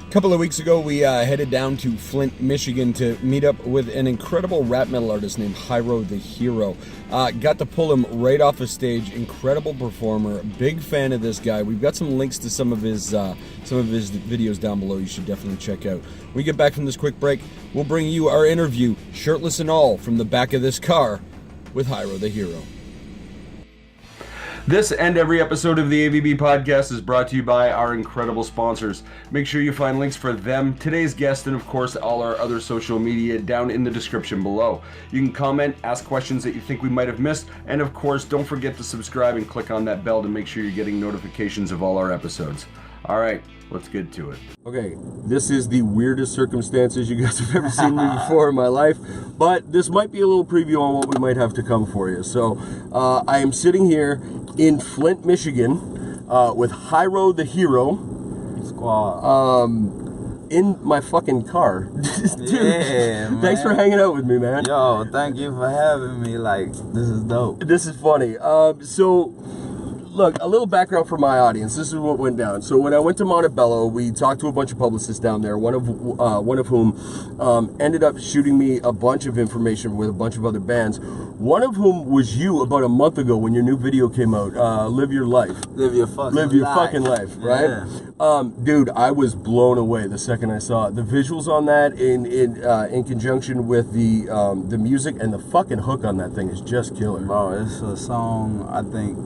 couple of weeks ago, we headed down to Flint, Michigan to meet up with an incredible rap metal artist named Hyro the Hero. Got to pull him right off a stage. Incredible performer. Big fan of this guy. We've got some links to some of his videos down below you should definitely check out. When we get back from this quick break, we'll bring you our interview, shirtless and all, from the back of this car with Hyro the Hero. This and every episode of the AVB Podcast is brought to you by our incredible sponsors. Make sure you find links for them, today's guest, and of course all our other social media down in the description below. You can comment, ask questions that you think we might have missed, and of course don't forget to subscribe and click on that bell to make sure you're getting notifications of all our episodes. Alright, let's get to it. Okay, this is the weirdest circumstances you guys have ever seen me before in my life, but this might be a little preview on what we might have to come for you. So, I am sitting here in Flint, Michigan, with Hyro the Hero. Squad. In my fucking car. Dude, yeah, man. Thanks for hanging out with me, man. Yo, thank you for having me. Like, this is dope. This is funny. So, look, a little background for my audience. This is what went down. So when I went to Montebello, we talked to a bunch of publicists down there, one of whom ended up shooting me a bunch of information with a bunch of other bands. One of whom was you about a month ago when your new video came out, Live Your Life. Live your fucking life, right? Yeah. Dude, I was blown away the second I saw it. The visuals on that in conjunction with the music and the fucking hook on that thing is just killer. Bro, it's a song, I think,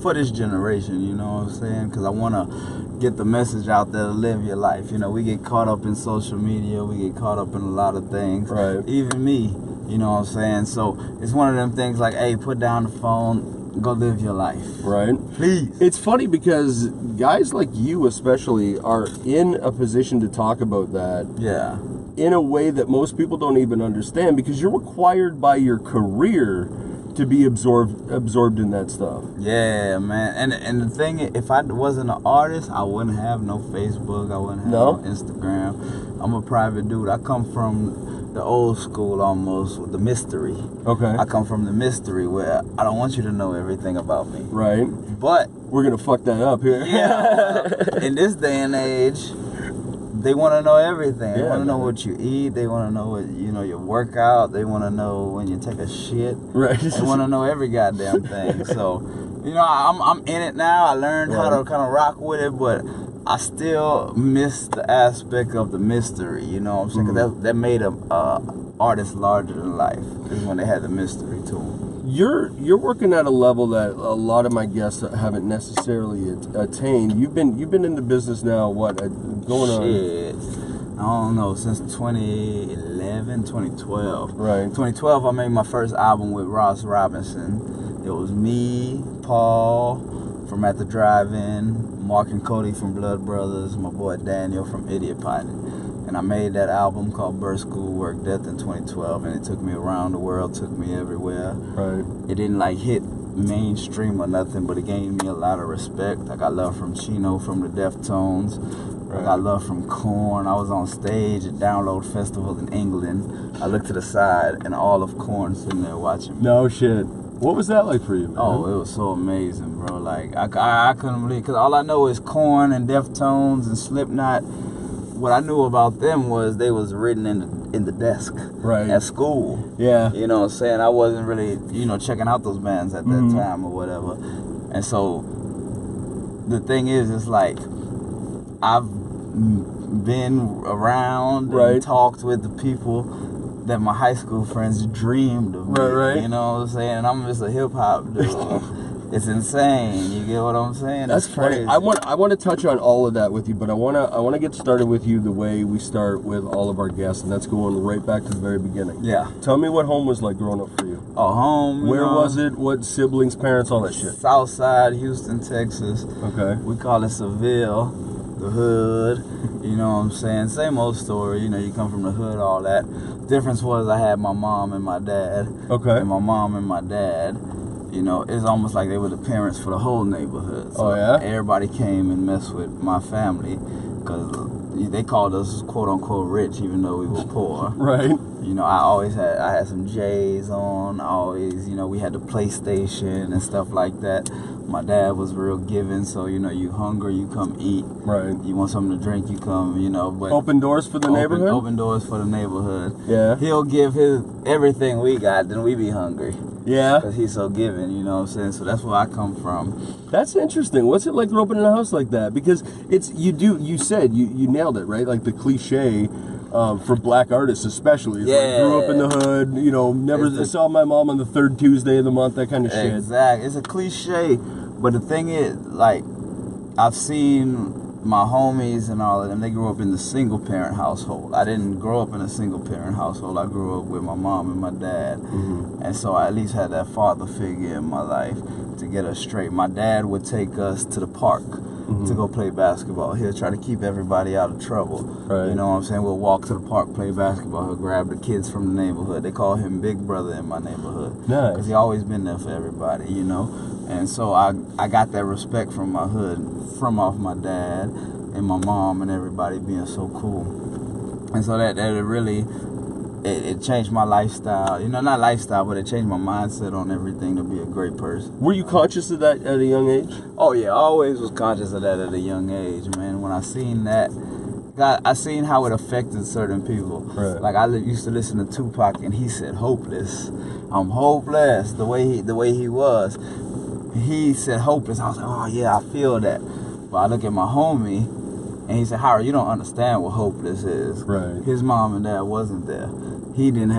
for this generation, you know what I'm saying? Because I want to get the message out there to live your life. You know, we get caught up in social media, we get caught up in a lot of things. Right. Even me, you know what I'm saying? So it's one of them things like, hey, put down the phone, go live your life. Right. Please. It's funny because guys like you especially are in a position to talk about that. Yeah. In a way that most people don't even understand because you're required by your career to be absorbed in that stuff. Yeah, man. And the thing, if I wasn't an artist, I wouldn't have no Facebook. I wouldn't have no Instagram. I'm a private dude. I come from the old school almost with the mystery. Okay. I come from the mystery where I don't want you to know everything about me. Right. But we're gonna fuck that up here. Yeah. In this day and age, they want to know everything. They want to know what you eat. They want to know what, you know, your workout. They want to know when you take a shit. Right. They want to know every goddamn thing. So, you know, I'm in it now. I learned how to kind of rock with it, but I still miss the aspect of the mystery. You know what I'm saying? Because that made a artist larger than life. Is when they had the mystery to them. You're working at a level that a lot of my guests haven't necessarily attained. You've been in the business now, going on? Shit. I don't know, since 2011, 2012. Right. 2012, I made my first album with Ross Robinson. It was me, Paul from At the Drive-In, Mark and Cody from Blood Brothers, my boy Daniel from Idiot Pilot. And I made that album called Birth, School, Work, Death in 2012, and it took me around the world, took me everywhere. Right. It didn't like hit mainstream or nothing, but it gained me a lot of respect. I got love from Chino from the Deftones. Right. I got love from Korn. I was on stage at Download Festival in England. I looked to the side, and all of Korn sitting there watching me. No shit. What was that like for you, man? Oh, it was so amazing, bro. Like, I couldn't believe, because all I know is Korn and Deftones and Slipknot. What I knew about them was they was written in the desk at school. Yeah. You know what I'm saying? I wasn't really, you know, checking out those bands at that time or whatever. And so the thing is, it's like I've been around and talked with the people that my high school friends dreamed of me. Right. You know what I'm saying? And I'm just a hip hop dude. It's insane. You get what I'm saying? That's crazy. I want to touch on all of that with you, but I want to get started with you the way we start with all of our guests, and that's going right back to the very beginning. Yeah. Tell me what home was like growing up for you. Oh, home. Where was it? What siblings, parents, all that shit? Southside, Houston, Texas. Okay. We call it Seville, the hood. You know what I'm saying? Same old story. You know, you come from the hood, all that. Difference was I had my mom and my dad. Okay. And my mom and my dad, you know, it's almost like they were the parents for the whole neighborhood. So everybody came and messed with my family because they called us quote unquote rich, even though we were poor. Right. You know, I had some J's on. We had the PlayStation and stuff like that. My dad was real giving, so you hungry, you come eat. Right. You want something to drink, you come. But open doors for the neighborhood. Open doors for the neighborhood. Yeah. He'll give his everything we got, then we be hungry. Yeah. Because he's so giving, you know what I'm saying? So that's where I come from. That's interesting. What's it like growing up in a house like that? Because you said you nailed it, right? Like the cliche for black artists especially. It's like, grew up in the hood, never saw my mom on the third Tuesday of the month, that kind of shit. Exactly. It's a cliche. But the thing is, like, I've seen my homies and all of them, they grew up in the single parent household. I didn't grow up in a single parent household. I grew up with my mom and my dad. Mm-hmm. And so I at least had that father figure in my life to get us straight. My dad would take us to the park to go play basketball. He'll try to keep everybody out of trouble. Right. You know what I'm saying? We'll walk to the park, play basketball. He'll grab the kids from the neighborhood. They call him Big Brother in my neighborhood. Nice. Because he always been there for everybody, And so I got that respect from my hood, from off my dad and my mom and everybody being so cool. And so that it really, it changed my lifestyle. Not lifestyle, but it changed my mindset on everything to be a great person. Were you conscious of that at a young age? Oh, yeah. I always was conscious of that at a young age, man. When I seen that, I seen how it affected certain people. Right. Like, I used to listen to Tupac, and he said, hopeless. I'm hopeless, the way he was. He said hopeless. I was like, oh, yeah, I feel that. But I look at my homie, and he said, Hyro, you don't understand what hopeless is. Right. His mom and dad wasn't there. He don't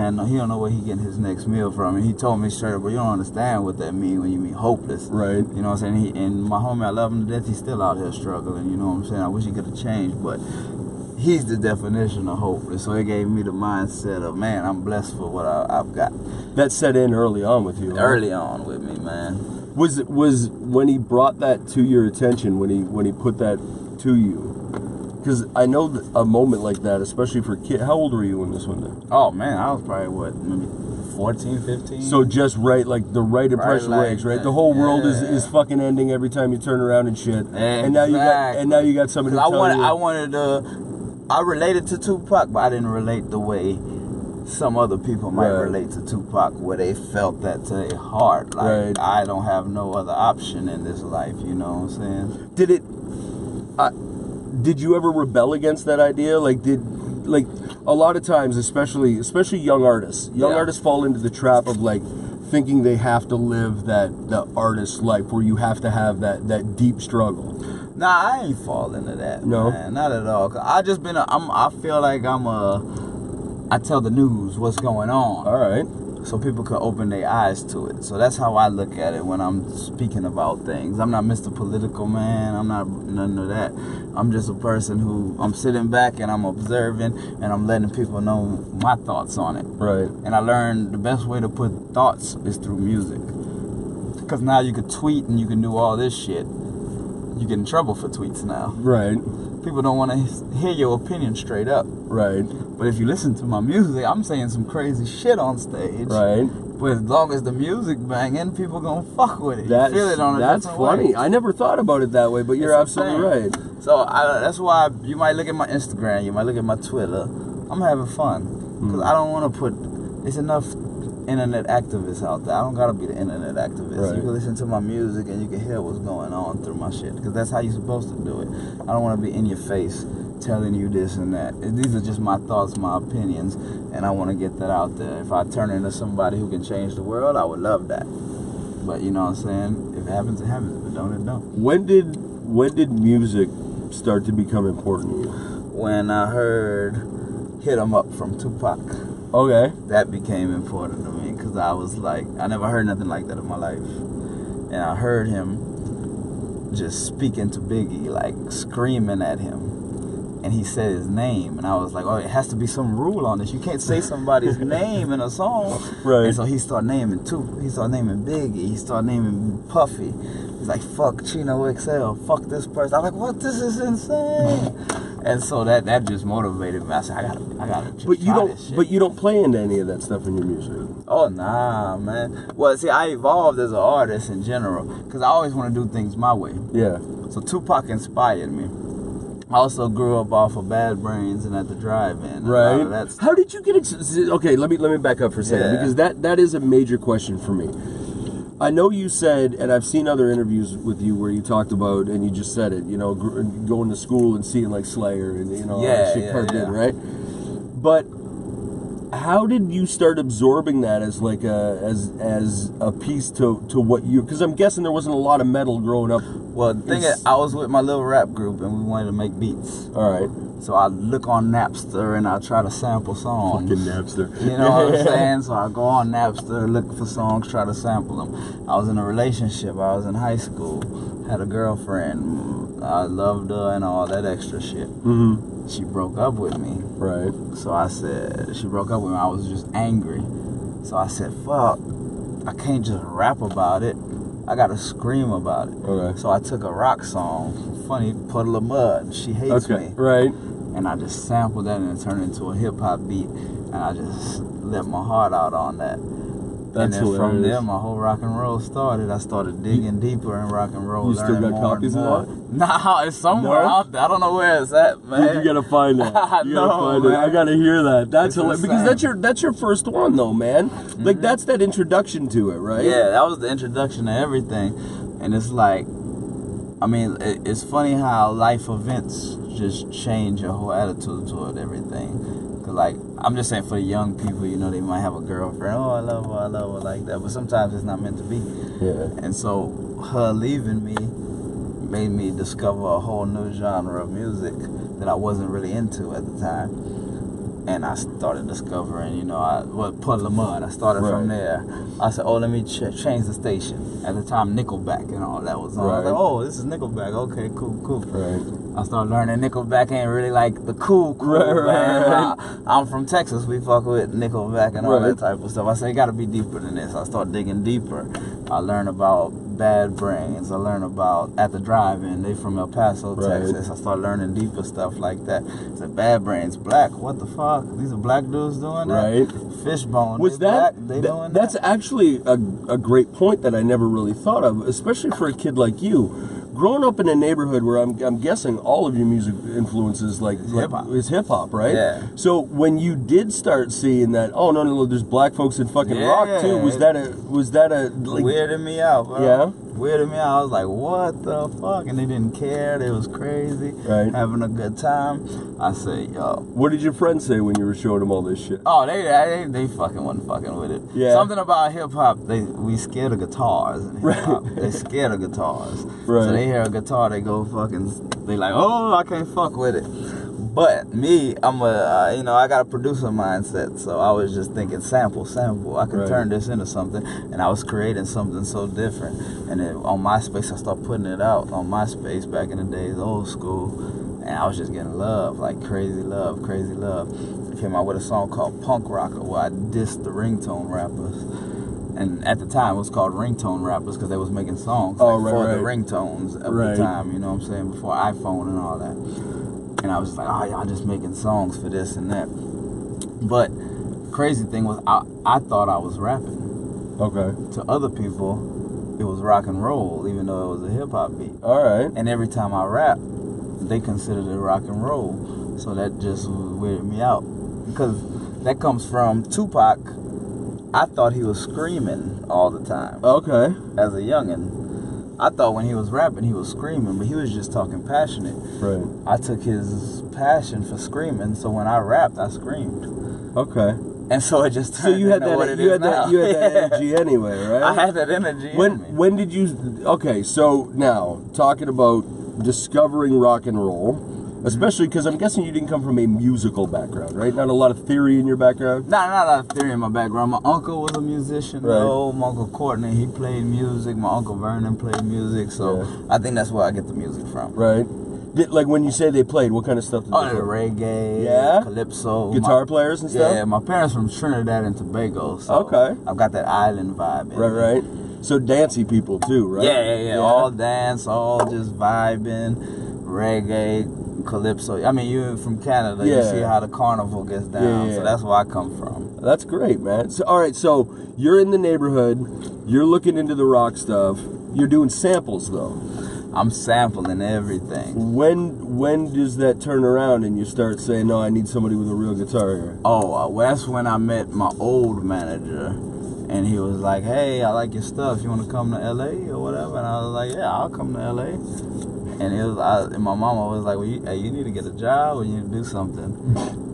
know where he getting his next meal from. And he told me straight up, but you don't understand what that means when you mean hopeless. Right. You know what I'm saying? And my homie, I love him to death. He's still out here struggling. You know what I'm saying? I wish he could have changed, but he's the definition of hopeless. So it gave me the mindset of, man, I'm blessed for what I've got. That set in early on with you. Early on with me, man. Was when he brought that to your attention, when he put that to you? Because I know a moment like that, especially for kids. How old were you when this one did? Oh, man, I was probably, maybe 14, 15? So just right impression range, right? The whole world is fucking ending every time you turn around and shit. Exactly. And now you got somebody to tell you. I related to Tupac, but I didn't relate the way some other people might relate to Tupac, where they felt that to their heart. Like, I don't have no other option in this life, you know what I'm saying? Did you ever rebel against that idea? Like a lot of times, especially young artists fall into the trap of like thinking they have to live the artist life where you have to have that deep struggle. Nah, I ain't fall into that. No, man, not at all. I just I feel like I tell the news what's going on. All right. So people can open their eyes to it. So that's how I look at it when I'm speaking about things. I'm not Mr. Political Man. I'm not none of that. I'm just a person who, I'm sitting back and I'm observing and I'm letting people know my thoughts on it. Right. And I learned the best way to put thoughts is through music. Because now you can tweet and you can do all this shit. You get in trouble for tweets now. Right. People don't want to hear your opinion straight up. Right. But if you listen to my music, I'm saying some crazy shit on stage. Right. But as long as the music banging, people gonna fuck with it. You feel it on a different way. That's funny. I never thought about it that way, but you're absolutely right. So that's why you might look at my Instagram, you might look at my Twitter. I'm having fun. Because I don't want to put... It's enough internet activists out there. I don't gotta be the internet activist. Right. You can listen to my music and you can hear what's going on through my shit. Because that's how you're supposed to do it. I don't want to be in your face telling you this and that. These are just my thoughts, my opinions, and I want to get that out there. If I turn into somebody who can change the world, I would love that. But you know what I'm saying? If it happens, it happens. If it don't, it don't. When did music start to become important to you? When I heard Hit 'Em Up from Tupac. Okay. That became important to me because I was like, I never heard nothing like that in my life. And I heard him just speaking to Biggie, like screaming at him. And he said his name, and I was like, oh, it has to be some rule on this. You can't say somebody's name in a song. Right. And so he started naming He started naming Biggie. He started naming Puffy. He's like, fuck Chino XL. Fuck this person. I'm like, what? This is insane. And so that just motivated me. I said, I gotta just try this shit. But you don't play into any of that stuff in your music. Oh, nah, man. Well, see, I evolved as an artist in general, because I always want to do things my way. Yeah. So Tupac inspired me. I also grew up off of Bad Brains and at the drive-in. Right. How did you get it? Okay, let me back up for a second, because that is a major question for me. I know you said, and I've seen other interviews with you where you talked about, and you just said it, you know, going to school and seeing like Slayer and, you know, all that shit carved in, right? But how did you start absorbing that as like as a piece to what you, because I'm guessing there wasn't a lot of metal growing up. Well, the thing is, I was with my little rap group and we wanted to make beats. All right. So I look on Napster and I try to sample songs. Fucking Napster. You know what I'm saying? So I go on Napster, look for songs, try to sample them. I was in a relationship. I was in high school. Had a girlfriend. I loved her and all that extra shit. Mm-hmm. She broke up with me. Right. So I said, she broke up with me. I was just angry. So I said, fuck, I can't just rap about it. I gotta scream about it. Okay. So I took a rock song, funny, Puddle of Mud. She hates me. Right. And I just sampled that and it turned into a hip hop beat. And I just let my heart out on that. That's and then from there, my whole rock and roll started. I started digging deeper in rock and roll. You still got copies of that? Nah, it's somewhere out there. I don't know where it's at, man. You gotta find that. You gotta find it. I gotta hear that. That's hilarious. Because that's your first one, though, man. Mm-hmm. Like that's that introduction to it, right? Yeah, that was the introduction to everything. And it's like, I mean, it's funny how life events just change your whole attitude toward everything. Cause like, I'm just saying for the young people, you know, they might have a girlfriend. Oh, I love her like that. But sometimes it's not meant to be. Yeah. And so her leaving me made me discover a whole new genre of music that I wasn't really into at the time. And I started discovering, you know, Puddle of Mud. I started from there. I said, oh, let me change the station. At the time, Nickelback and all that was on. I was like, oh, this is Nickelback. Okay, cool. Right. I started learning Nickelback ain't really like the cool band. I'm from Texas. We fuck with Nickelback and all that type of stuff. I said, it got to be deeper than this. I started digging deeper. I learned about Bad Brains. I learned about At the Drive-In. They from El Paso, Texas. I started learning deeper stuff like that. I said, Bad Brains, black. What the fuck? These are black dudes doing that? Right. Fishbone. Was that? They doing that? That's actually a great point that I never really thought of, especially for a kid like you. Growing up in a neighborhood where I'm guessing all of your music influences is hip hop, right? Yeah. So when you did start seeing that, oh no, there's black folks in fucking rock too. Was that a like, weirded me out, bro. Yeah. Weirded me out. I was like, what the fuck? And they didn't care. They was crazy. Right. Having a good time. I say, yo. What did your friends say when you were showing them all this shit? Oh, they fucking wasn't fucking with it. Yeah. Something about hip hop. We scared of guitars in hip hop. They scared of guitars. Right. So they hear a guitar, they go fucking. They like, oh, I can't fuck with it. But me, I'm I got a producer mindset, so I was just thinking sample. I could turn this into something, and I was creating something so different. And then on MySpace, I started putting it out on MySpace back in the days, old school, and I was just getting love, like crazy love. I came out with a song called Punk Rocker, where I dissed the ringtone rappers. And at the time, it was called ringtone rappers because they was making songs for the ringtones at the time, you know what I'm saying, before iPhone and all that. And I was like, oh, y'all just making songs for this and that. But crazy thing was, I thought I was rapping. Okay. To other people, it was rock and roll, even though it was a hip-hop beat. All right. And every time I rap, they considered it rock and roll. So that just weirded me out. Because that comes from Tupac. I thought he was screaming all the time. Okay. As a youngin'. I thought when he was rapping, he was screaming, but he was just talking passionate. Right. I took his passion for screaming, so when I rapped, I screamed. Okay. And so it just turned into what it is now. You had that energy anyway, right? I had that energy in me. When did you... Okay, so now, talking about discovering rock and roll, especially because I'm guessing you didn't come from a musical background, right? Not a lot of theory in your background? Not a lot of theory in my background. My uncle was a musician, though. My Uncle Courtney, he played music. My Uncle Vernon played music. So I think that's where I get the music from. Right. Like when you say they played, what kind of stuff did they play? Reggae, calypso. Guitar players and stuff? Yeah, my parents from Trinidad and Tobago. So I've got that island vibe. Right. So dancey people too, right? Yeah. All dance, all just vibing, reggae, calypso. I mean, you're from Canada. You see how the carnival gets down. So that's where I come from. That's great, man. So, all right, so you're in the neighborhood. You're looking into the rock stuff. You're doing samples, though. I'm sampling everything. When does that turn around and you start saying, no, I need somebody with a real guitar here? Oh, well, that's when I met my old manager. And he was like, hey, I like your stuff. You want to come to LA or whatever? And I was like, yeah, I'll come to LA. And and my mama was like, well, you need to get a job or you need to do something.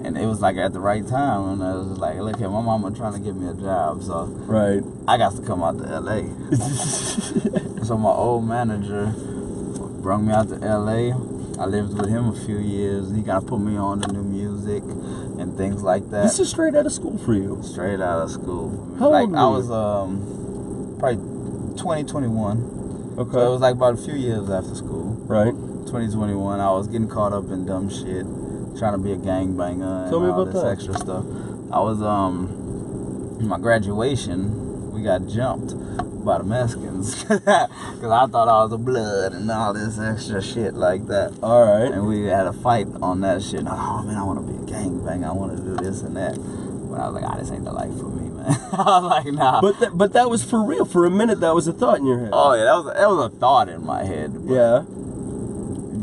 And it was like at the right time. And I was just like, look, my mama trying to get me a job. So I got to come out to LA. So my old manager brought me out to LA. I lived with him a few years. He kind of put me on to new music and things like that. This is straight out of school for you? Straight out of school. How old were you? I was probably 2021. Okay. So it was like about a few years after school. Right. 2021. I was getting caught up in dumb shit, trying to be a gangbanger Tell me and all about this that. extra stuff. I was in my graduation, we got jumped by the Mexicans because I thought I was a blood and all this extra shit like that. All right. And we had a fight on that shit. Oh man, I want to be a gangbanger. I want to do this and that. But I was like, this ain't the life for me, man. I was like, nah. But that was for real. For a minute, that was a thought in your head. Oh yeah, that was a thought in my head. Yeah.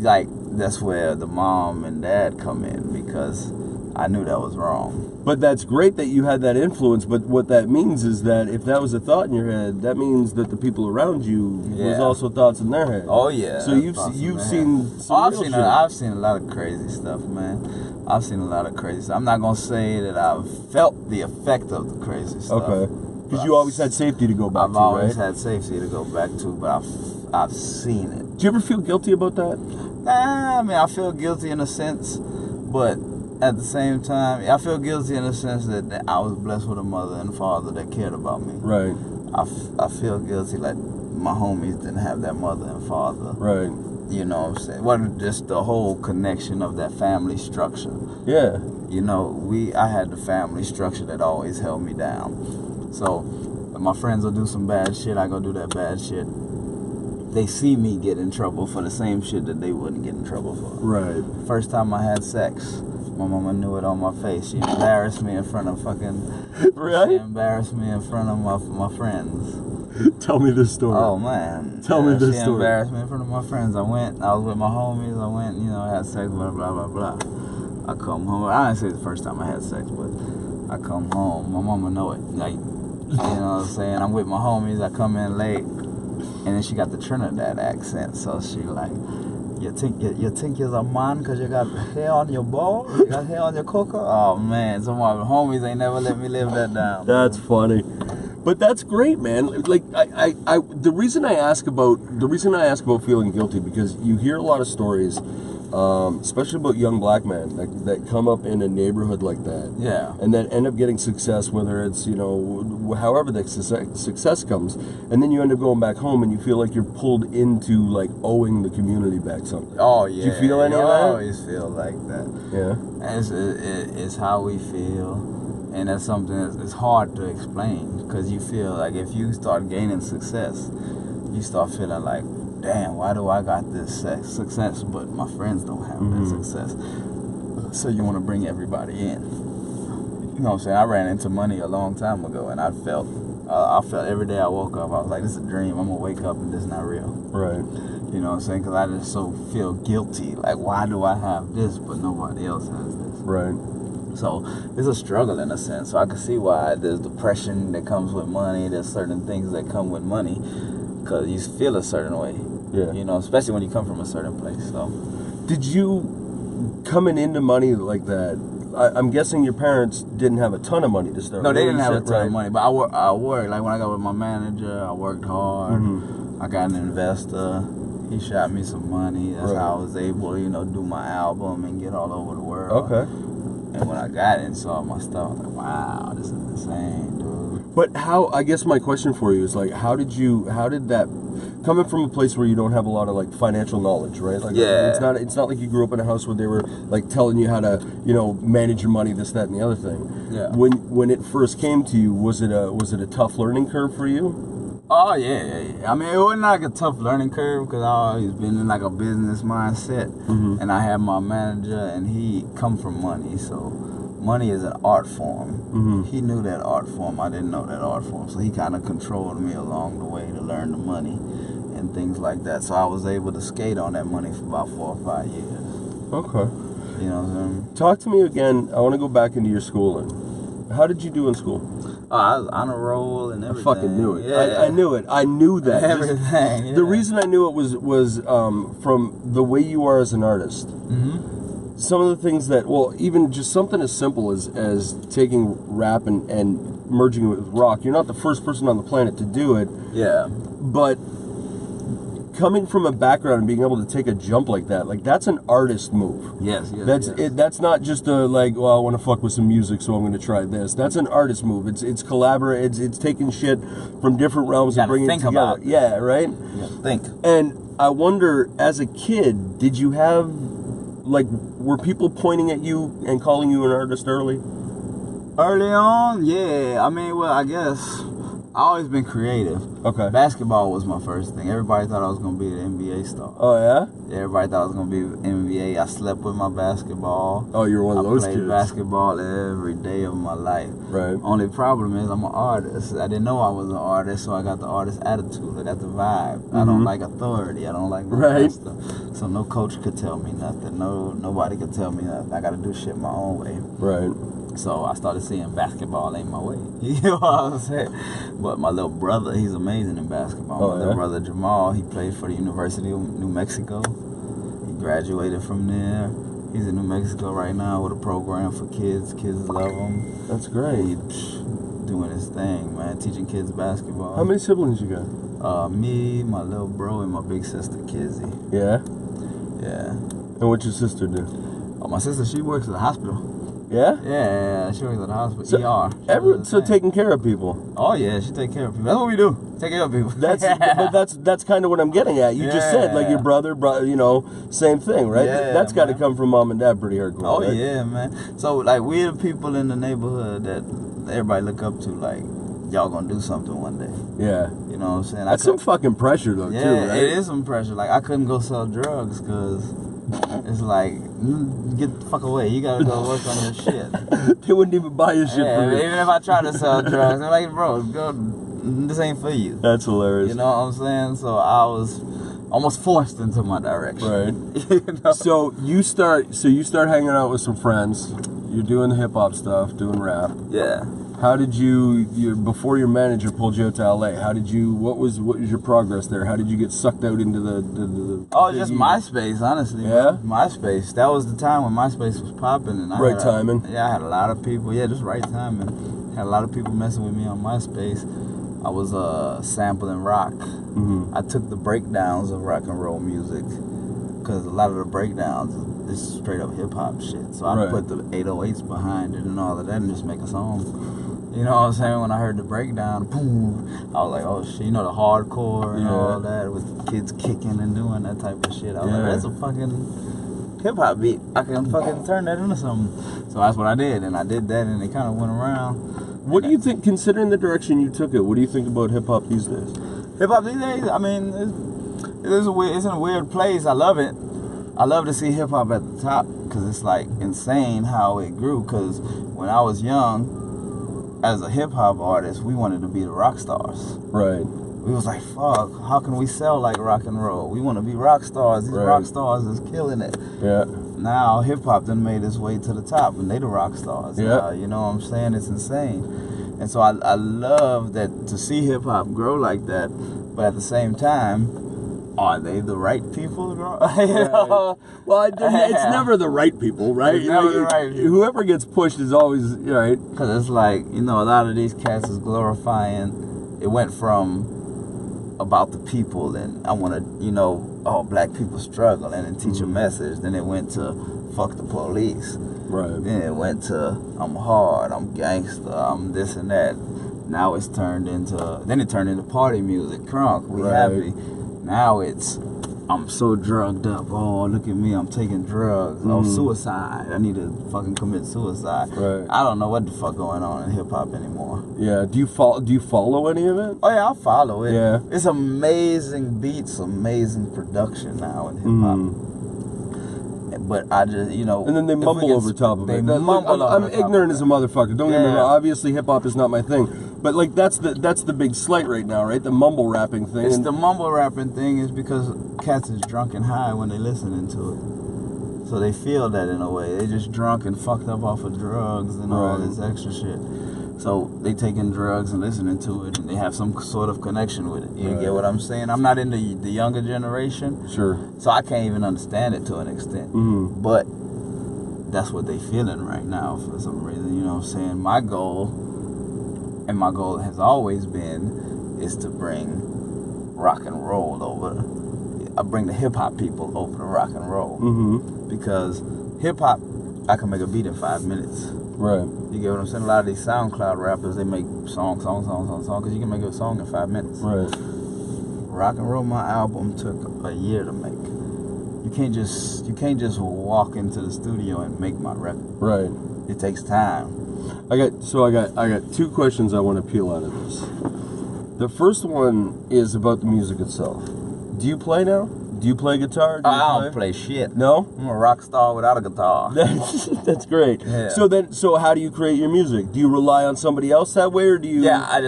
Like that's where the mom and dad come in because I knew that was wrong. But that's great that you had that influence. But what that means is that if that was a thought in your head, that means that the people around you was also thoughts in their head. Oh yeah. So you've seen some real shit. I've seen a lot of crazy stuff, man. I've seen a lot of crazy stuff. I'm not gonna say that I've felt the effect of the crazy stuff. Okay. Because you always had safety to go back to, right? I've always had safety to go back to, but I've seen it. Do you ever feel guilty about that? Nah, I mean, I feel guilty in a sense, but at the same time, I feel guilty in the sense that I was blessed with a mother and father that cared about me. Right. I feel guilty like my homies didn't have that mother and father. Right. You know what I'm saying? Wasn't just the whole connection of that family structure. Yeah. You know, I had the family structure that always held me down. So, if my friends will do some bad shit, I go do that bad shit. They see me get in trouble for the same shit that they wouldn't get in trouble for. Right. First time I had sex, my mama knew it on my face. She embarrassed me in front of fucking... Really? She embarrassed me in front of my friends. Tell me this story. Oh, man. Tell me this She story. embarrassed me in front of my friends. I was with my homies. I went, had sex, blah, blah, blah, blah. I come home. I didn't say the first time I had sex, but I come home. My mama know it. Like, you know what I'm saying? I'm with my homies. I come in late, and then she got the Trinidad accent. So she like, you think you're a man because you got hair on your balls? You got hair on your coca? Oh man, some of my homies ain't never let me live that down. That's funny. But that's great, man. Like the reason I ask about feeling guilty, because you hear a lot of stories, especially about young black men that come up in a neighborhood like that, Yeah. and that end up getting success, whether it's however the success comes, and then you end up going back home and you feel like you're pulled into like owing the community back something. Oh yeah. Do you feel any of that? I always feel like that. Yeah. It's how we feel. And that's something it's hard to explain because you feel like if you start gaining success, you start feeling like, damn, why do I got this success but my friends don't have that success? So you want to bring everybody in. You know what I'm saying? I ran into money a long time ago, and I felt every day I woke up, I was like, this is a dream. I'm going to wake up and this is not real. Right. You know what I'm saying? Because I just so feel guilty. Like, why do I have this but nobody else has this? Right. So it's a struggle in a sense. So I can see why there's depression that comes with money. There's certain things that come with money because you feel a certain way. Yeah. You know, especially when you come from a certain place. So, did you coming into money like that? I'm guessing your parents didn't have a ton of money to start. No, they didn't have a ton of money. But I worked. Like when I got with my manager, I worked hard. I got an investor. He shot me some money. That's how I was able to, do my album and get all over the world. Okay. And when I got it and saw my stuff, I was like, wow, this is insane, dude. But I guess my question for you is like, how did that, coming from a place where you don't have a lot of like financial knowledge, right? Like, yeah. It's not like you grew up in a house where they were like telling you how to, manage your money, this, that, and the other thing. Yeah. When it first came to you, was it a tough learning curve for you? Oh, yeah. I mean, it wasn't like a tough learning curve because I always been in like a business mindset. And I had my manager and he come from money. So money is an art form. He knew that art form. I didn't know that art form. So he kind of controlled me along the way to learn the money and things like that. So I was able to skate on that money for about 4 or 5 years. Okay. You know what I'm saying? Talk to me again. I want to go back into your schooling. How did you do in school? Oh, I was on a roll and everything. I fucking knew it. Yeah. I knew it. I knew that. Everything. Yeah. The reason I knew it was from the way you are as an artist. Mm-hmm. Some of the things that, well, even just something as simple as taking rap and merging it with rock. You're not the first person on the planet to do it. Yeah. But coming from a background and being able to take a jump like that, like that's an artist move. Yes. That's it. That's not just a like, well, I want to fuck with some music, so I'm going to try this. That's an artist move. It's collaborate. It's taking shit from different realms and bringing it together. About it. Yeah, right. Yeah, think. And I wonder, as a kid, did you have like, were people pointing at you and calling you an artist early? Early on, yeah. I mean, well, I guess I always been creative. Okay. Basketball was my first thing. Everybody thought I was gonna be an NBA star. Oh yeah? Yeah, everybody thought I was gonna be NBA. I slept with my basketball. Oh, you're one of those kids. I played basketball every day of my life. Right. Only problem is I'm an artist. I didn't know I was an artist, so I got the artist attitude. I got the vibe. I don't like authority. I don't like stuff. So no coach could tell me nothing. Nobody could tell me nothing. I got to do shit my own way. Right. So I started seeing basketball ain't my way. You know what I'm saying? But my little brother, he's amazing in basketball. My little brother Jamal, he played for the University of New Mexico. He graduated from there. He's in New Mexico right now with a program for kids. Kids love him. That's great. He's doing his thing, man, teaching kids basketball. How many siblings you got? Me, my little bro, and my big sister, Kizzy. Yeah? Yeah. And what's your sister do? Oh, my sister, she works at the hospital. Yeah? Yeah, she works at the hospital. So, ER. Taking care of people. Oh yeah, she take care of people. That's what we do. Take care of people. That's kind of what I'm getting at. You just said like your brother, same thing, right? Yeah, that's got to come from mom and dad pretty hardcore. Oh right? yeah, man. So like we're the people in the neighborhood that everybody look up to. Like y'all gonna do something one day. Yeah. You know what I'm saying? That's some fucking pressure though, too, right? It is some pressure. Like I couldn't go sell drugs because it's like, get the fuck away. You gotta go work on your shit. They wouldn't even buy your shit for you. Even if I try to sell drugs, they're like, bro, go. This ain't for you. That's hilarious. You know what I'm saying? So I was almost forced into my direction. Right. You know? So you start hanging out with some friends. You're doing the hip hop stuff, doing rap. Yeah. How did you before your manager pulled you out to LA? What was your progress there? How did you get sucked out into the just MySpace, honestly. Yeah? Man. MySpace. That was the time when MySpace was popping, and right timing. I had a lot of people. Yeah, just right timing. Had a lot of people messing with me on MySpace. I was sampling rock. Mm-hmm. I took the breakdowns of rock and roll music because a lot of the breakdowns is straight up hip hop shit. So I put the 808s behind it and all of that and just make a song. You know what I'm saying? When I heard the breakdown, boom, I was like, oh shit, the hardcore and all that with kids kicking and doing that type of shit. I was like, that's a fucking hip hop beat. I can fucking turn that into something. So that's what I did, and I did that, and it kind of went around. What do you think, considering the direction you took it, what do you think about hip hop these days? Hip hop these days, I mean, it's in a weird place. I love it. I love to see hip hop at the top because it's like insane how it grew. Because when I was young, as a hip hop artist, we wanted to be the rock stars. Right. We was like, fuck, how can we sell like rock and roll? We want to be rock stars. These rock stars is killing it. Yeah. Now hip hop done made its way to the top, and they the rock stars. Yeah. You know what I'm saying? It's insane. And so I love that to see hip hop grow like that, but at the same time, are they the right people to grow? Well, it's never the right people, right? It's never the right people. Whoever gets pushed is always right. Because it's like, a lot of these cats is glorifying. It went from about the people and I want to, black people struggle and teach a message. Then it went to fuck the police. Right. Then it went to I'm hard, I'm gangster, I'm this and that. Now it turned into party music, crunk, we happy. Now it's, I'm so drugged up. Oh, look at me, I'm taking drugs. Oh, suicide. I need to fucking commit suicide. Right. I don't know what the fuck going on in hip hop anymore. Yeah. Do you follow any of it? Oh yeah, I follow it. Yeah. It's amazing beats, amazing production now in hip hop. But I just, And then they mumble over top of it. I'm ignorant as a motherfucker. Don't get me wrong. Obviously, hip hop is not my thing. But like that's the big slight right now, right? The mumble rapping thing. It's the mumble rapping thing is because cats is drunk and high when they listening to it, so they feel that in a way. They just drunk and fucked up off of drugs and all this extra shit. So they taking drugs and listening to it, and they have some sort of connection with it. You get what I'm saying? I'm not in the younger generation. Sure. So I can't even understand it to an extent. Mm-hmm. But that's what they feeling right now for some reason. You know what I'm saying? My goal has always been, is to bring rock and roll over. I bring the hip hop people over to rock and roll. Mm-hmm. Because hip hop, I can make a beat in 5 minutes. Right. You get what I'm saying? A lot of these SoundCloud rappers, they make song, because you can make a song in 5 minutes. Right. Rock and Roll, my album, took a year to make. You can't just walk into the studio and make my record. Right. It takes time. I got 2 questions I want to peel out of this. The first one is about the music itself. Do you play now? Do you play guitar? I don't play shit. No? I'm a rock star without a guitar. That's great. Yeah. So how do you create your music? Do you rely on somebody else that way, or do you? Yeah, I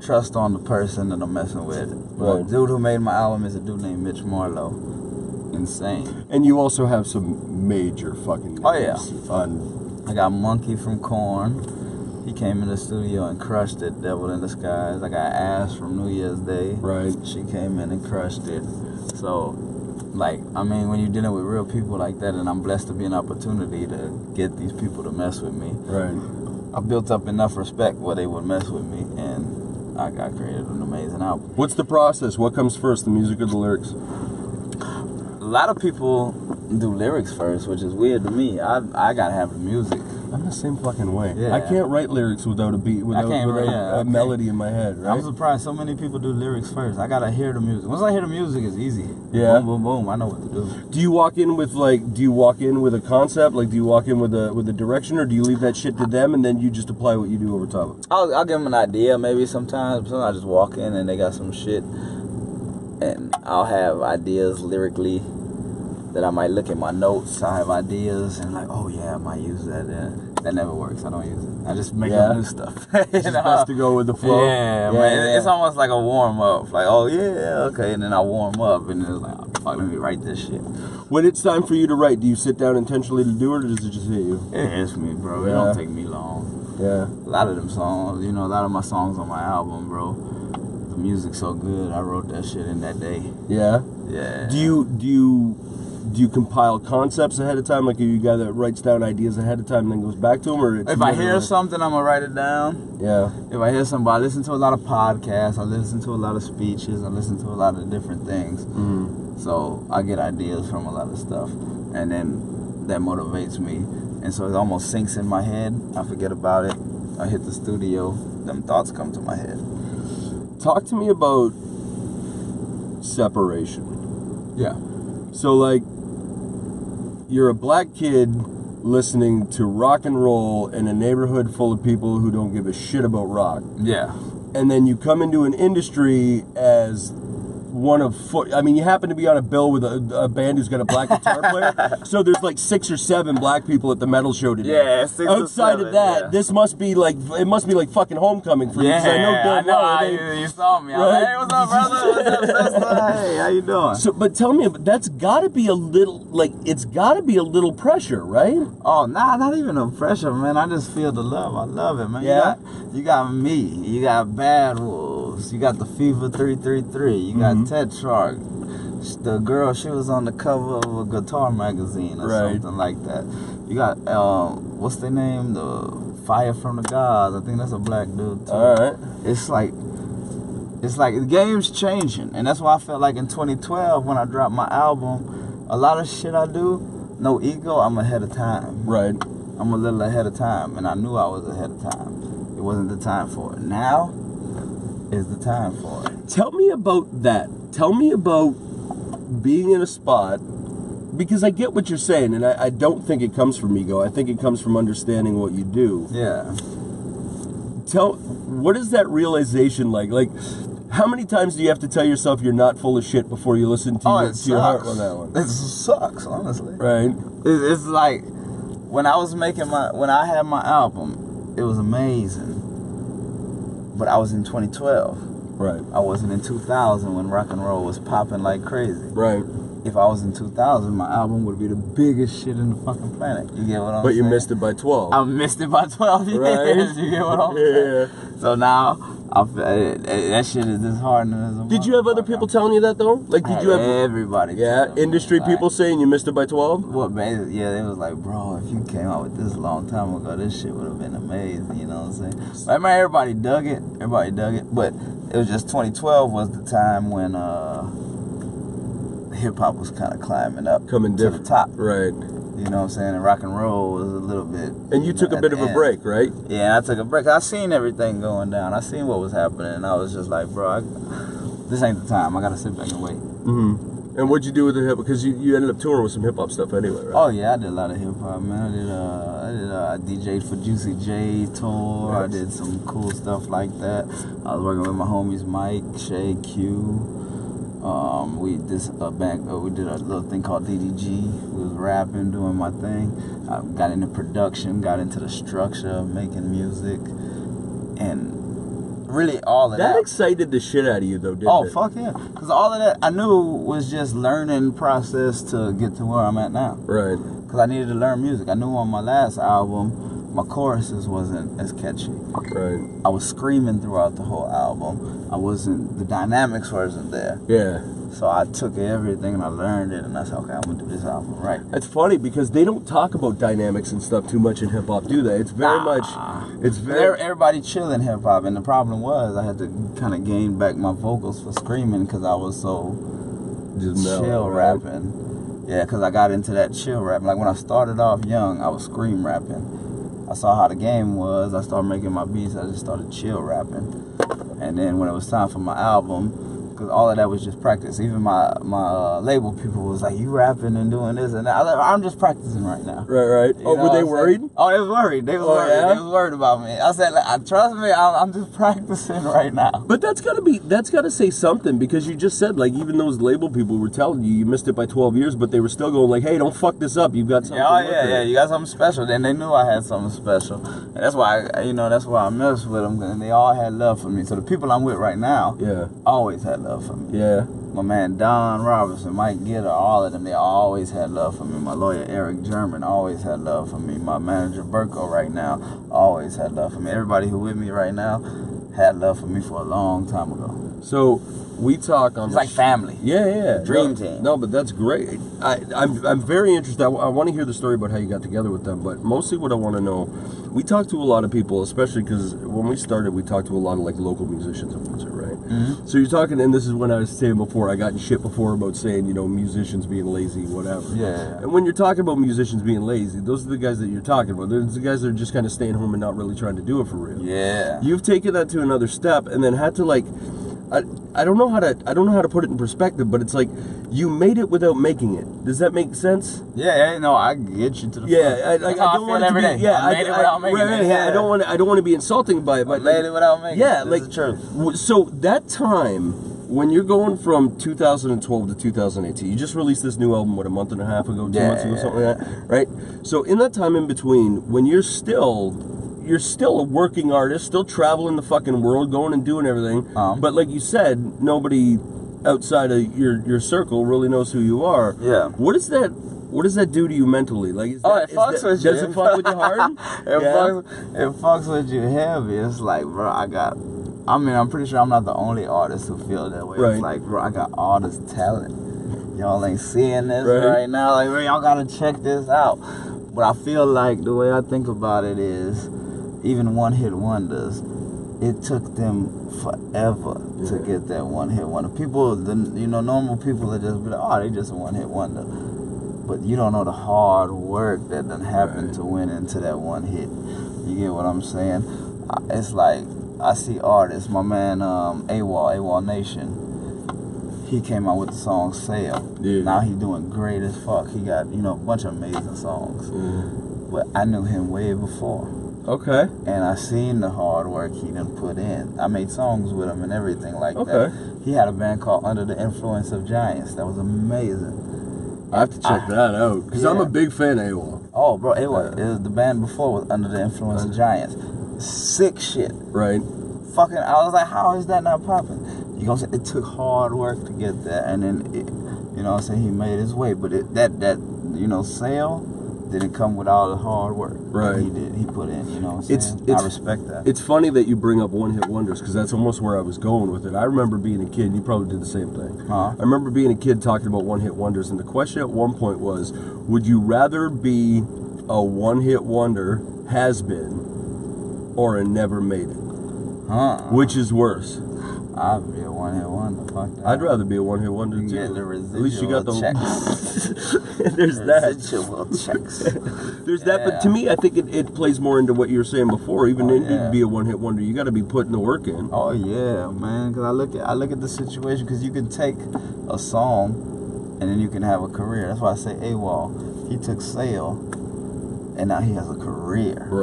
trust on the person that I'm messing with. Right. The dude who made my album is a dude named Mitch Marlowe. Insane. And you also have some major fucking names. Oh yeah. On I got Monkey from Korn. He came in the studio and crushed it. Devil in Disguise. I got Ash from New Year's Day. Right. She came in and crushed it. So, when you're dealing with real people like that, and I'm blessed to be an opportunity to get these people to mess with me. Right. I built up enough respect where they would mess with me, and I created an amazing album. What's the process? What comes first, the music or the lyrics? A lot of people do lyrics first, which is weird to me. I gotta have the music. I'm the same fucking way. Yeah. I can't write lyrics without a beat, without a melody in my head, right? I'm surprised so many people do lyrics first. I gotta hear the music. Once I hear the music, it's easy. Yeah. Boom, boom, boom. I know what to do. Do you walk in with a concept? Like, do you walk in with a direction, or do you leave that shit to them and then you just apply what you do over top of it? I'll give them an idea maybe sometimes. Sometimes I just walk in and they got some shit, and I'll have ideas lyrically that I might look at my notes. I have ideas and oh yeah, I might use that. That never works. I don't use it. I just make up new stuff. It's best to go with the flow. Yeah, man. It's almost like a warm up. Like, oh yeah, okay, and then I warm up, and then it's like, oh, fuck, let me write this shit. When it's time for you to write, do you sit down intentionally to do it, or does it just hit you? It hits me, bro. Yeah. It don't take me long. Yeah. A lot of them songs, a lot of my songs on my album, bro. The music's so good. I wrote that shit in that day. Yeah. Yeah. Do you compile concepts ahead of time? Like, are you a guy that writes down ideas ahead of time and then goes back to them? Or if I hear something, I'm going to write it down. Yeah. If I hear somebody, I listen to a lot of podcasts. I listen to a lot of speeches. I listen to a lot of different things. Mm-hmm. So I get ideas from a lot of stuff. And then that motivates me. And so it almost sinks in my head. I forget about it. I hit the studio. Them thoughts come to my head. Talk to me about separation. Yeah. So, you're a black kid listening to rock and roll in a neighborhood full of people who don't give a shit about rock. Yeah. And then you come into an industry as one of you happen to be on a bill with a band who's got a black guitar player. So there's 6 or 7 black people at the metal show today. Yeah, 6 or 7. Outside of that, this must be like fucking homecoming for you. Yeah, I know. You saw me. Right? Hey, what's up, brother? What's up, sister? Hey, how you doing? So, but tell me, that's got to be a little it's got to be a little pressure, right? Oh, nah, not even no pressure, man. I just feel the love. I love it, man. Yeah. You got me. You got Bad Wolves. You got the Fever 333. You got Tetrarch. The girl, she was on the cover of a guitar magazine or something like that. You got what's their name? The Fire from the Gods. I think that's a black dude too. All right. It's like the game's changing, and that's why I felt like in 2012 when I dropped my album, a lot of shit I do, no ego, I'm ahead of time. Right. I'm a little ahead of time, and I knew I was ahead of time. It wasn't the time for it. Now is the time for it. Tell me about that. Tell me about being in a spot, because I get what you're saying, and I don't think it comes from ego. I think it comes from understanding what you do. Yeah. What is that realization like? Like, how many times do you have to tell yourself you're not full of shit before you listen to your heart on that one? It sucks, honestly. Right. It's like when I had my album, it was amazing. But I was in 2012. Right. I wasn't in 2000 when rock and roll was popping like crazy. Right. if I was in 2000, my album would be the biggest shit in the fucking planet. You get what I'm saying? But you missed it by 12. I missed it by 12 years. Right? You get what I'm saying? So now, that shit is disheartening as a Did you have other people telling you that though? Like, did you have everybody? Yeah, industry people saying you missed it by 12? Well, man, yeah, they was like, bro, if you came out with this a long time ago, this shit would have been amazing. You know what I'm saying? But I mean, everybody dug it. But it was just 2012 was the time when hip hop was kind of climbing up, coming to the top. Right. You know what I'm saying? And rock and roll was a little bit. And you took a bit of a break, right? Yeah, I took a break. I seen everything going down. I seen what was happening, and I was just like, bro, this ain't the time. I gotta sit back and wait. Mm-hmm. And what'd you do with the hip? Because you ended up touring with some hip hop stuff anyway, right? Oh yeah, I did a lot of hip hop, man. I DJ'd for Juicy J tour. Nice. I did some cool stuff like that. I was working with my homies Mike, Shay, Q. We did a little thing called DDG. We was rapping, doing my thing. I got into production, got into the structure of making music, and really all of that. That excited the shit out of you, though, didn't it? Oh, fuck yeah. Because all of that I knew was just learning process to get to where I'm at now. Right. Because I needed to learn music. I knew on my last album, my choruses wasn't as catchy. Right. I was screaming throughout the whole album. The dynamics wasn't there. Yeah. So I took everything and I learned it, and I said, okay, I'm gonna do this album right. It's funny because they don't talk about dynamics and stuff too much in hip hop, do they? It's very much. It's very. Everybody chill in hip hop, and the problem was I had to kind of gain back my vocals for screaming because I was so just chill rapping. Yeah, because I got into that chill rapping. Like when I started off young, I was scream rapping. I saw how the game was. I started making my beats. I just started chill rapping. And then when it was time for my album, because all of that was just practice. Even my label people was like, you rapping and doing this and that. I was like, I'm just practicing right now. Right. Oh, were they worried? Oh, they was worried. They was worried. Yeah? They was worried about me. I said, trust me, I'm just practicing right now. But that's gotta say something, because you just said, like, even those label people were telling you missed it by 12 years, but they were still going like, hey, don't fuck this up. You've got something. Yeah, you got something special. Then they knew I had something special. And that's why I messed with them, and they all had love for me. So the people I'm with right now, always had love for me. Yeah. My man Don Robertson, Mike Gitter, all of them, they always had love for me. My lawyer Eric German always had love for me. My manager Burko right now always had love for me. Everybody who with me right now had love for me for a long time ago. So we talk on. It's like family. Yeah. Dream team. No, but that's great. I'm very interested. I want to hear the story about how you got together with them, but mostly what I want to know, we talked to a lot of people, especially because when we started, we talked to a lot of like local musicians in Windsor, right? Mm-hmm. So you're talking, and this is when I was saying before, I got in shit before about saying, musicians being lazy, whatever. Yeah. And when you're talking about musicians being lazy, those are the guys that you're talking about. They're the guys that are just kind of staying home and not really trying to do it for real. Yeah. You've taken that to another step, and then had to like. I don't know how to put it in perspective, but it's like you made it without making it. Does that make sense? Yeah, no, I get you to the I don't want it to be. Yeah, I made it without making it. Yeah. I don't want to be insulting by it. But I made it without making it. Yeah, like the truth. So that time when you're going from 2012 to 2018, you just released this new album a month and a half ago, 2 months ago, something like that, right? So in that time in between, when you're still a working artist, still traveling the fucking world, going and doing everything. But like you said, nobody outside of your circle really knows who you are. Yeah. What does that do to you mentally? Like, it fucks with you. Does it fuck with you hard? It fucks with you heavy. It's like, bro, I'm pretty sure I'm not the only artist who feel that way. Right. It's like, bro, I got all this talent. Y'all ain't seeing this right now. Like, bro, y'all gotta check this out. But I feel like the way I think about it is, even one-hit wonders, it took them forever to get that one-hit wonder. People, normal people are just be like, oh, they just a one-hit wonder. But you don't know the hard work that done happened to win into that one hit. You get what I'm saying? It's like, I see artists, my man AWOL Nation, he came out with the song Sail. Yeah. Now he doing great as fuck. He got, a bunch of amazing songs. But I knew him way before. Okay. And I seen the hard work he done put in. I made songs with him and everything like that. He had a band called Under the Influence of Giants. That was amazing. I have to check that out, because I'm a big fan of AWOL. Oh, bro, it was the band before was Under the Influence of Giants. Sick shit. Right. I was like, how is that not popping? You gonna say it took hard work to get that, and then You know what I'm saying? He made his way, but that sale didn't come with all the hard work that he put in. You know what I'm saying? I respect that. It's funny that you bring up one-hit wonders, because that's almost where I was going with it. I remember being a kid, and you probably did the same thing. I remember being a kid talking about one-hit wonders, and the question at one point was, would you rather be a one-hit wonder, has-been, or a never made it? Which is worse? I'd be a one-hit wonder. Fuck that. I'd rather be a one-hit wonder too. Get the residual At least you got the checks. There's residual checks. There's that, but to me, I think it plays more into what you were saying before. Even to be a one-hit wonder, you got to be putting the work in. Oh yeah, man. Because I look at the situation. Because you can take a song, and then you can have a career. That's why I say AWOL. He took Sale, and now he has a career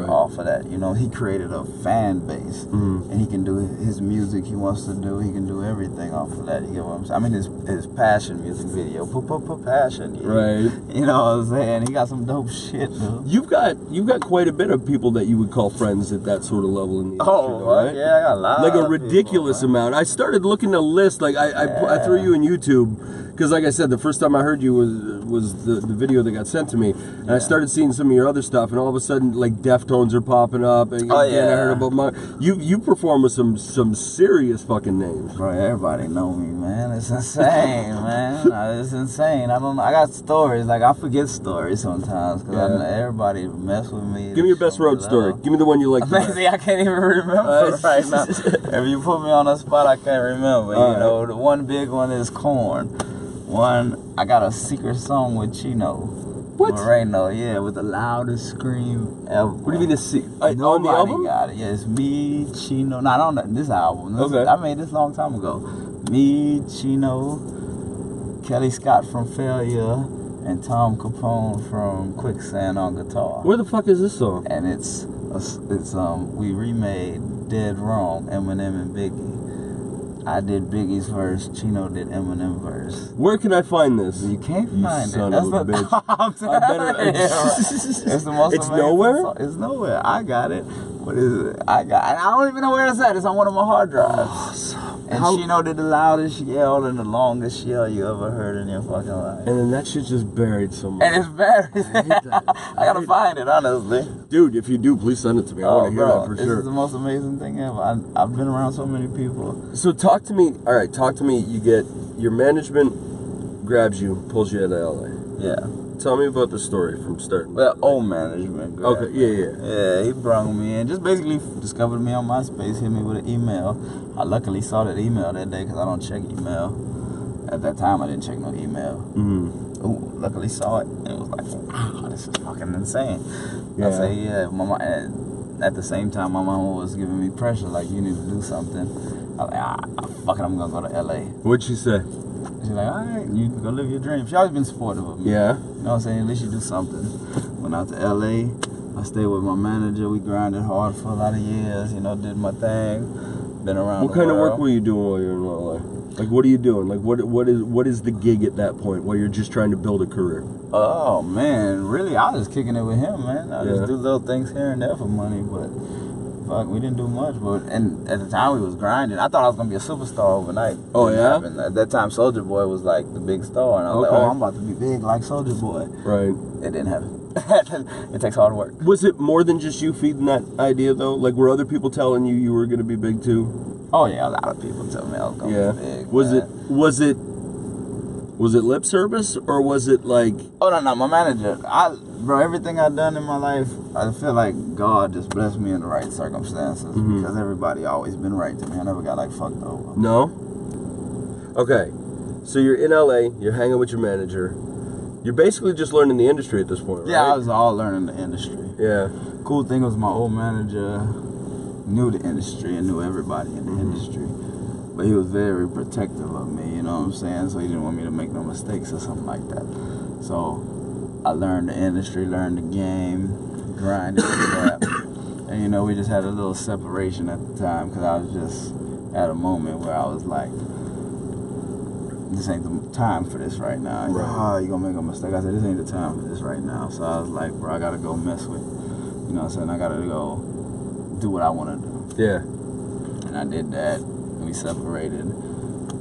off of that. You know, he created a fan base, and he can do his music he wants to do. He can do everything off of that. You get what I'm saying? I mean, his Passion music video, Passion. Right. You know what I'm saying? He got some dope shit, dude. You've got quite a bit of people that you would call friends at that sort of level in the industry, right? Yeah, I got a lot. Like a ridiculous amount. I started looking to list. Like I threw you in YouTube. Because like I said, the first time I heard you was the video that got sent to me. And I started seeing some of your other stuff, and all of a sudden, like, Deftones are popping up. And I heard about you perform with some serious fucking names. Bro, everybody know me, man. It's insane, man. It's insane. I got stories. Like, I forget stories sometimes, because everybody mess with me. Give me your best road story. Give me the one you like the best. I can't even remember right now. If you put me on the spot, I can't remember. You know, the one big one is Korn. I got a secret song with Chino. What? Moreno, with the loudest scream ever. What do you mean on the Nobody album? got it. Yeah, it's me, Chino. No, I don't know this album. Okay. I made this a long time ago. Me, Chino, Kelly Scott from Failure, and Tom Capone from Quicksand on guitar. Where the fuck is this song? And it's we remade Dead Wrong, Eminem and Biggie. I did Biggie's verse, Chino did Eminem verse. Where can I find this? You can't find it. Son of a bitch. It's the most It's nowhere? song. It's nowhere. I got it. What is it? I don't even know where it's at. It's on one of my hard drives. Chino did the loudest yell and the longest yell you ever heard in your fucking life. And then that shit's just buried somewhere. And it's buried. I gotta find it, honestly. Dude, if you do, please send it to me. I want to hear that for sure. This is the most amazing thing ever. I've been around so many people. So talk to me. All right, talk to me. You get your management grabs you, pulls you out of LA. Yeah. Tell me about the story from starting. Well, old management. Okay, Yeah, he brought me in. Just basically discovered me on MySpace, hit me with an email. I luckily saw that email that day because I don't check email. At that time, I didn't check no email. Ooh, luckily saw it. And it was like, wow, this is fucking insane. I say, yeah, mama. And at the same time, my mama was giving me pressure, like, you need to do something. I was like, fuck it, I'm gonna go to LA. What'd she say? She's like, all right, you go live your dream. She always been supportive of me. Yeah. You know what I'm saying? At least you do something. Went out to LA. I stayed with my manager. We grinded hard for a lot of years. You know, did my thing. Been around. What kind of work were you doing while you're in LA? Like, what are you doing? Like, what is the gig at that point while you're just trying to build a career? Oh man, really? I was just kicking it with him, man. I just do little things here and there for money, but fuck, we didn't do much. And at the time we was grinding. I thought I was gonna be a superstar overnight. Oh yeah. Happen. At that time, Soulja Boy was like the big star, and I was like, oh, I'm about to be big like Soulja Boy. Right. It didn't happen. It takes hard work. Was it more than just you feeding that idea though? Like, were other people telling you were gonna be big too? Oh yeah, a lot of people tell me I was gonna be big. Was it lip service or was it like? Oh no, my manager. Bro, everything I've done in my life, I feel like God just blessed me in the right circumstances because everybody always been right to me. I never got like fucked over. No. Okay, so you're in LA. You're hanging with your manager. You're basically just learning the industry at this point, right? Yeah, I was all learning the industry. Yeah. Cool thing was my old manager knew the industry and knew everybody in the industry. But he was very protective of me, you know what I'm saying? So he didn't want me to make no mistakes or something like that. So I learned the industry, learned the game, grinded and rap. And you know, we just had a little separation at the time because I was just at a moment where I was like, this ain't the time for this right now. He's like, oh, you gonna make a mistake. I said, this ain't the time for this right now. So I was like, bro, I gotta go mess with, you know what I'm saying? I gotta go do what I wanna do. Yeah. And I did that. We separated,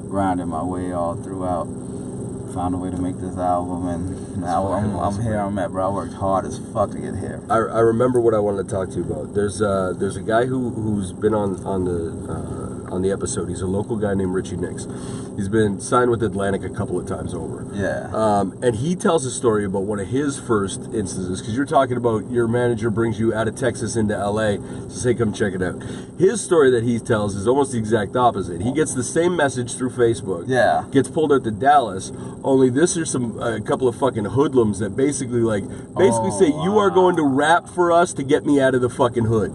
grinded my way all throughout. found a way to make this album, and now I'm here. I'm at, bro. I worked hard as fuck to get here. I remember what I wanted to talk to you about. There's a guy who's been on the episode. He's a local guy named Richie Nix. He's been signed with Atlantic a couple of times over. Yeah. And he tells a story about one of his first instances, because you're talking about your manager brings you out of Texas into LA to say, come check it out. His story that he tells is almost the exact opposite. He gets the same message through Facebook. Yeah. Gets pulled out to Dallas. Only this is a couple of fucking hoodlums that basically say, you are going to rap for us to get me out of the fucking hood.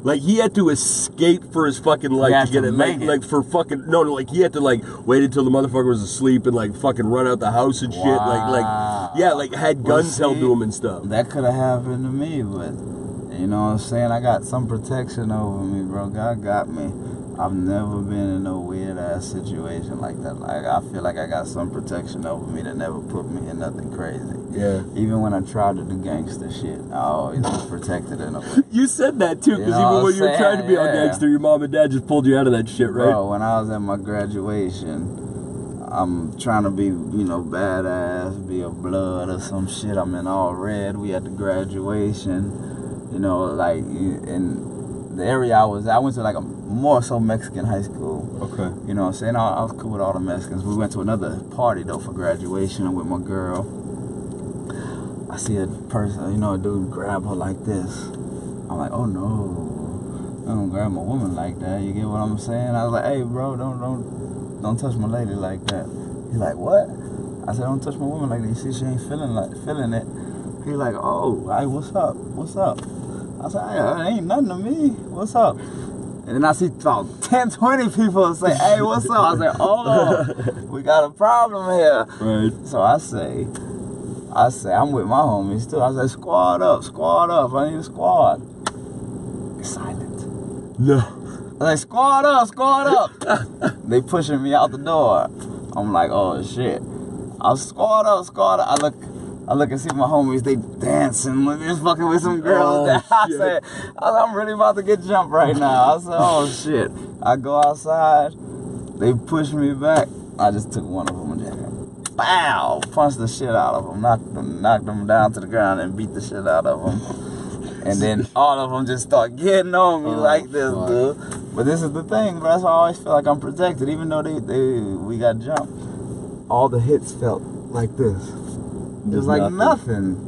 Like, he had to escape for his fucking life to get it. Like for fucking he had to wait until the motherfucker was asleep and fucking run out the house and shit. Had guns held to him and stuff. That could have happened to me, but you know what I'm saying? I got some protection over me, bro. God got me. I've never been in a weird ass situation like that. Like, I feel like I got some protection over me that never put me in nothing crazy. Yeah. Even when I tried to do gangster shit, I always was protected in a way. You said that too, because even when you were trying to be on gangster, your mom and dad just pulled you out of that shit, right? Bro, when I was at my graduation, I'm trying to be, badass, be a blood or some shit. I'm in all red. We at the graduation, in the area I went to a more so Mexican high school. Okay. You know what I'm saying? I was cool with all the Mexicans. We went to another party though for graduation with my girl. I see a person, a dude grab her like this. I'm like, oh no, I don't grab my woman like that. You get what I'm saying? I was like, hey bro, don't touch my lady like that. He's like, what? I said, don't touch my woman like that. You see, she ain't feeling it. He's like, oh, hey, what's up? I said, hey, it ain't nothing to me. What's up? And then I see about 10, 20 people say, hey, what's up? I say, oh, we got a problem here. Right. So I say, I'm with my homies too. I say, squad up. I need a squad. It's silent. No. I say, squad up. They pushing me out the door. I'm like, oh shit. I squad up. I look and see my homies, they dancing, just fucking with some girls. I said, I'm really about to get jumped right now. I said, oh shit. I go outside, they push me back. I just took one of them and just, bow, punched the shit out of them, knocked them down to the ground and beat the shit out of them. And then all of them just start getting on me like this, dude. But this is the thing, bro. That's why I always feel like I'm protected, even though we got jumped. All the hits felt like this. It was like nothing.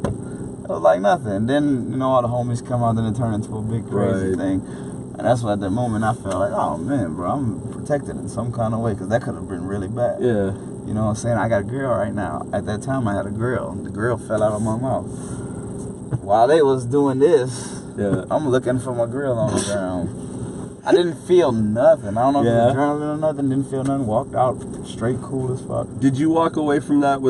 It was like nothing. Then, all the homies come out, then it turned into a big crazy thing. And that's why at that moment I felt like, oh man, bro, I'm protected in some kind of way, because that could have been really bad. Yeah. You know what I'm saying? I got a girl right now. At that time I had a girl. The girl fell out of my mouth. While they was doing this, I'm looking for my girl on the ground. I didn't feel nothing. I don't know if it was adrenaline or nothing. Didn't feel nothing. Walked out straight cool as fuck. Did you walk away from that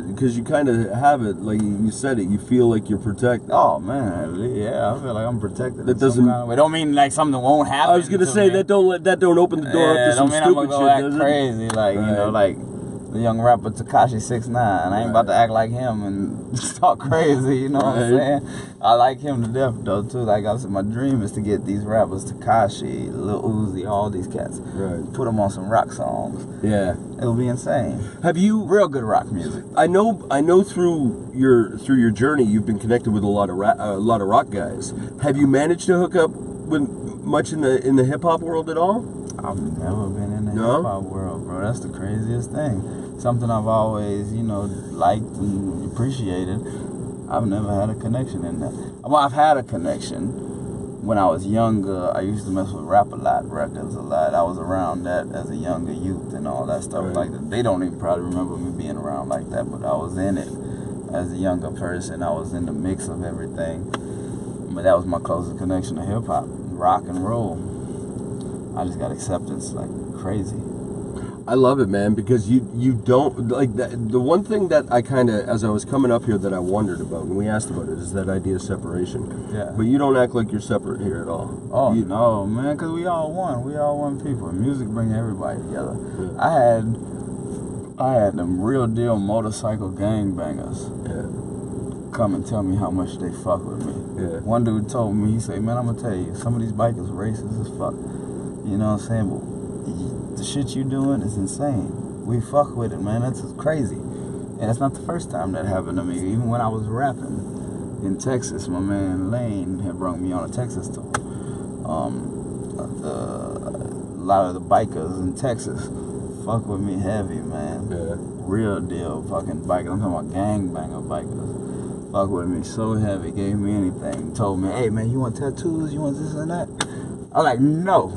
because you kind of have it, like you said it, you feel like you're protected? Oh man, yeah, I feel like I'm protected. That doesn't. It don't mean like something won't happen. I was gonna say that don't open the door up to some stupid shit. I'm gonna go act crazy, like the young rapper Tekashi 6ix9ine. I ain't about to act like him and talk crazy, you know what I'm saying? I like him to death though too. Like I said, my dream is to get these rappers, Tekashi, Lil Uzi, all these cats, put them on some rock songs. Yeah, it'll be insane. Have you real good rock music? I know through your journey, you've been connected with a lot of rock guys. Have you managed to hook up with much in the hip hop world at all? I've never been in the hip hop world, bro. That's the craziest thing. Something I've always, liked and appreciated. I've never had a connection in that. Well, I've had a connection when I was younger. I used to mess with Rap-A-Lot records a lot. I was around that as a younger youth and all that stuff like that. They don't even probably remember me being around like that, but I was in it as a younger person. I was in the mix of everything. But that was my closest connection to hip-hop, rock and roll. I just got acceptance like crazy. I love it, man, because you don't like that. The one thing that I kind of, as I was coming up here, that I wondered about, and we asked about it, is that idea of separation. Yeah. But you don't act like you're separate here at all. Oh no, man, because we all one. We all one people. And music brings everybody together. Yeah. I had them real deal motorcycle gangbangers come and tell me how much they fuck with me. Yeah. One dude told me, he said, man, I'm gonna tell you, some of these bikers racist as fuck. You know what I'm saying? But the shit you doing is insane. We fuck with it, man. That's crazy. And it's not the first time that happened to me. Even when I was rapping in Texas, my man Lane had brought me on a Texas tour. A lot of the bikers in Texas fuck with me heavy, man. Yeah. Real deal fucking bikers. I'm talking about gangbanger bikers. Fuck with me so heavy, gave me anything. Told me, hey man, you want tattoos? You want this and that? I'm like, no.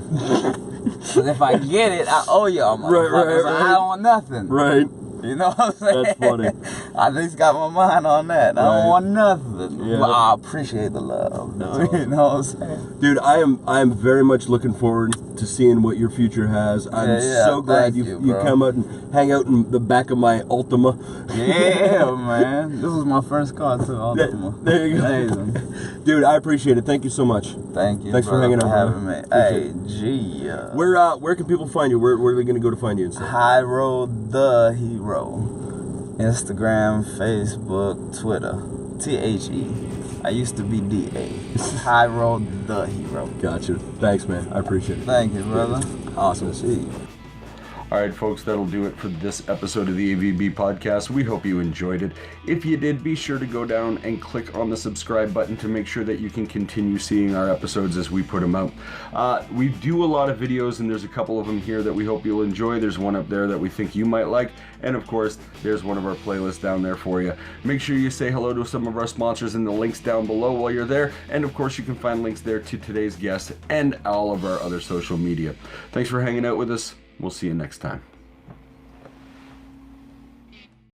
Because if I get it, I owe y'all, motherfuckers. Right. I don't want nothing. Right. You know what I'm saying? That's funny. I at least got my mind on that. Right. I don't want nothing. Yeah. But I appreciate the love. Awesome. You know what I'm saying? Dude, I am very much looking forward to seeing what your future has. I'm so glad you come out and hang out in the back of my Ultima. Yeah, man. This was my first car too, Ultima. There you go. Amazing. Dude, I appreciate it. Thank you so much. Thank you. Thanks for hanging out. Having me. Hey, gee. Where can people find you? Where are they going to go to find you? Hyro the Hero. Instagram, Facebook, Twitter. THE. I used to be DA. Hyro the Hero. Gotcha. Thanks, man. I appreciate it. Thank you, brother. Awesome. See you. All right, folks, that'll do it for this episode of the AVB Podcast. We hope you enjoyed it. If you did, be sure to go down and click on the subscribe button to make sure that you can continue seeing our episodes as we put them out. We do a lot of videos, and there's a couple of them here that we hope you'll enjoy. There's one up there that we think you might like. And, of course, there's one of our playlists down there for you. Make sure you say hello to some of our sponsors in the links down below while you're there. And, of course, you can find links there to today's guest and all of our other social media. Thanks for hanging out with us. We'll see you next time.